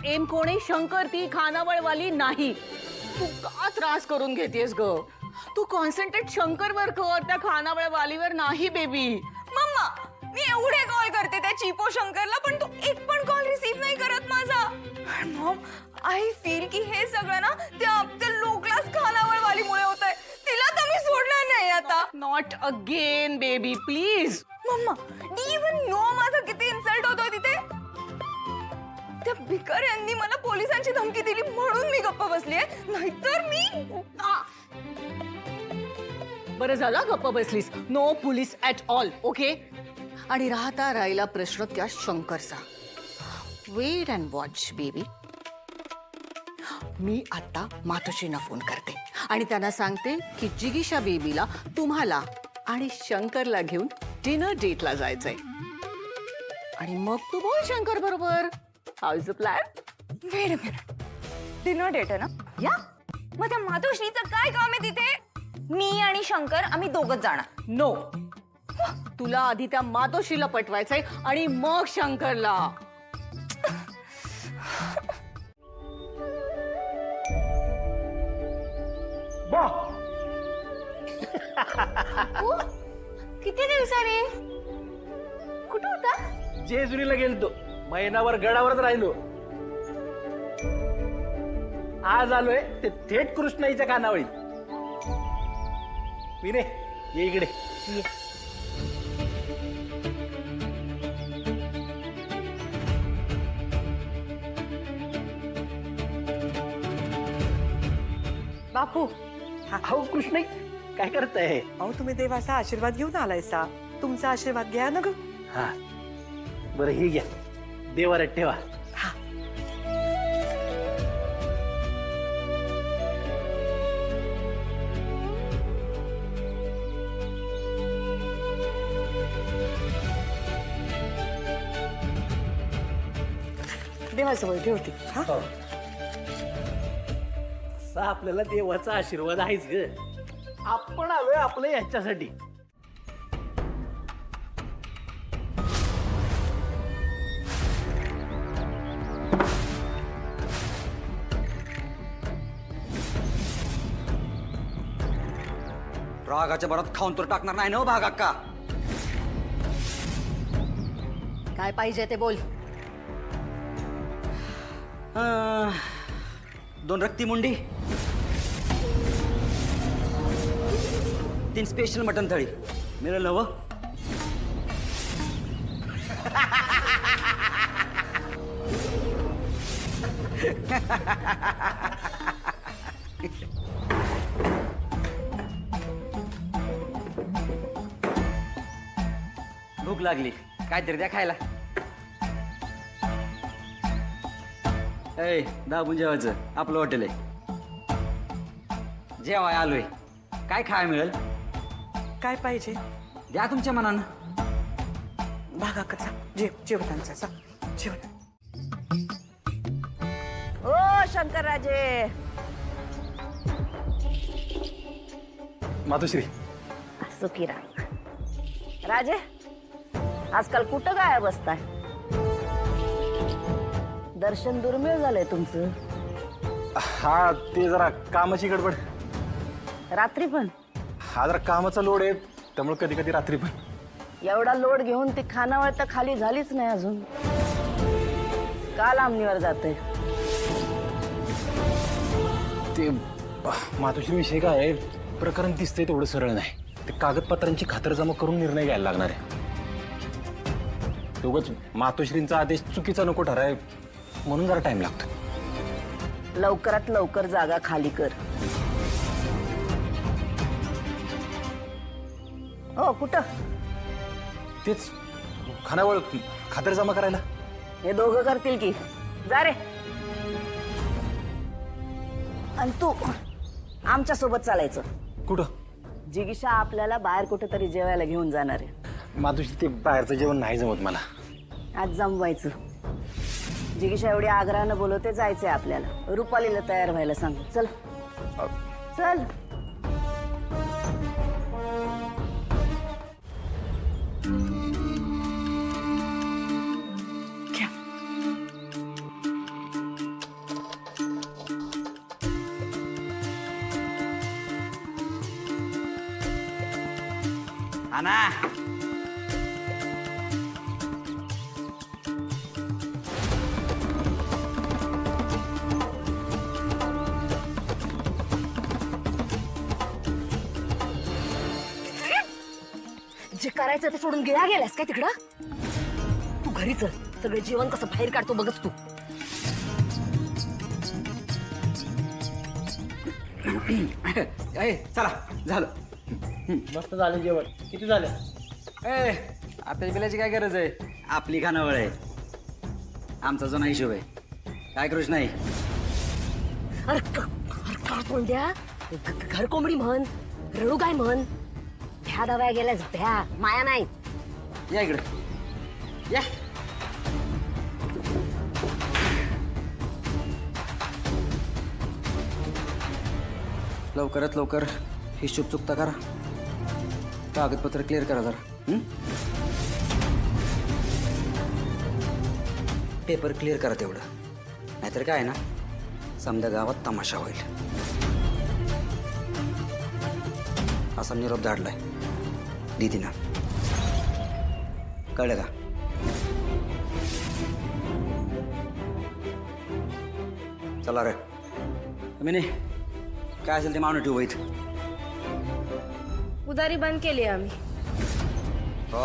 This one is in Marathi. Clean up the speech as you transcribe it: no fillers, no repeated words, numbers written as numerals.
एम कोण आहे? शंकर, ती खानावळवाली नाही. तू का त्रास करून घेतेस ग? तू कॉन्सन्ट्रेट शंकरवर कर, त्या खानावळवालीवर नाही बेबी. मम्मा, मी एवढे कॉल करते त्या चिपो शंकरला, पण तो एक पण कॉल रिसीव्ह नाही करत माझा. मॉम, आय फील की हे सगळं ना त्या लो क्लास खानावळवालीमुळे होतंय. तिला तर मी सोडणार नाही आता. Not again baby, please. Mamma, do even know माझा किती इन्सल्ट होतोय तिथे? त्या भिकार यांनी मला पोलिसांची धमकी दिली म्हणून मी गप्प बसलीये, नाहीतर मी बरं झालं गप्प बसलीस. No police at all, okay? आणि राहिला प्रश्न त्या शंकरचा. Wait and watch baby. मी आता मातोश्रींना फोन करते आणि त्यांना सांगते की जिगीषा बेबीला तुम्हाला आणि शंकरला घेऊन डिनर डेटला जायचंय. आणि मग तू बोल शंकर बरोबर. How is the plan? Wait a minute. Dinner date आहे ना? या. मग त्या मातोश्रीचं काय काम आहे तिथे? मी आणि शंकर आम्ही दोघच जाणार. नो, तुला आधी त्या मातोश्रीला पटवायचंय आणि मग शंकरला. किती दिवसांनी? कुठं होता? जेजुरीला गेलतो, महिनाभर गडावरच राहिलो. आज आलोय ते थेट कृष्णाईच्या कानावळीत. विरे, ये इकडे. बापू, अहो कृष्णाई, काय करताय? अहो तुम्ही देवाचा आशीर्वाद घेऊन आलायसा. तुमचा आशीर्वाद घ्या ना ग. हा, बरं ही घ्या, देवाऱ्यात ठेवा. देवाजवळ ठेवते. हा, असा आपल्याला देवाचा आशीर्वाद आहेच ग. आपण आलोय आपलं ह्याच्यासाठी. रागाच्या भरात खाऊन तर टाकणार नाही ना हो भाग अक्का. काय पाहिजे ते बोल. 2 रक्ती मुंडी, 3 स्पेशल मटन थाळी मिळेल ना व? भूक लागली, काहीतरी द्या खायला. ए, दाबून जेवायचं, आपलं हॉटेल आहे. जेवाय आलोय, काय खायला मिळेल? काय पाहिजे? द्या तुमच्या मनानं. भागा कचा जेवणांचा जेवण. ओ शंकरराजे. मातोश्री, सुखी राहा. राजे, आजकाल कुठं गायब बसताय? दर्शन दुर्मिळ झालंय तुमचं. हा ते जरा कामाची गडबड. रात्री पण हा जरा कामाचा लोड आहे, त्यामुळे कधी कधी रात्री पण. एवढा लोड घेऊन ती खानावळ तर खाली झालीच नाही अजून. का लांबणीवर जाते? ते मातोश्री विषय काय आहे, प्रकरण दिसतंय तेवढं सरळ नाही. ते कागदपत्रांची खातरजमा करून निर्णय घ्यायला लागणार आहे. उगाच मातोश्रींचा आदेश चुकीचा नको ठराय म्हणून जरा टाइम लागतो. लवकरात लवकर जागा खाली कर. हो कुठं? तेच खानावळ खातरजमा करायला. हे दोघं करतील की. जा रे. आणि तू आमच्या सोबत चालायचं. कुठं? जिगीषा आपल्याला बाहेर कुठेतरी जेवायला घेऊन जाणार आहे. मातोश्री, ते बाहेरचं जेवण नाही जमत मला. आज जमवायचं. जिगीषा एवढी आग्रहानं बोलवते, जायचंय आपल्याला. रुपालीला तयार व्हायला सांग. चल चल. आणा. जे करायचं ते सोडून गिळा गेलास काय तिकडं? तू घरी चल, सगळे जीवन कसं बाहेर काढतो बघच तू. चला झालं. मस्त झालं जेवण. किती झालं? आपल्या बिलाची काय गरज आहे? आपली खानावळ आहे. आमचा जुना हिशोब आहे. काय करूच नाही. अरे का तोंड्या? घर कोंबडी म्हण, रडू काय म्हण. भ्या दव्या गेल्यास भ्या, माया नाही. या इकडे या. लवकरात लवकर हिशोब चुकता करा. कागदपत्र क्लिअर करा जरा. पेपर क्लिअर करा तेवढं. नाहीतर काय ना, समजा गावात तमाशा होईल. असा निरोप धाडलाय दीदीना. कळलं का? चला रे. मी काय असेल ते मावणं ठेवू इथं. उदारी बंद केली आम्ही. हो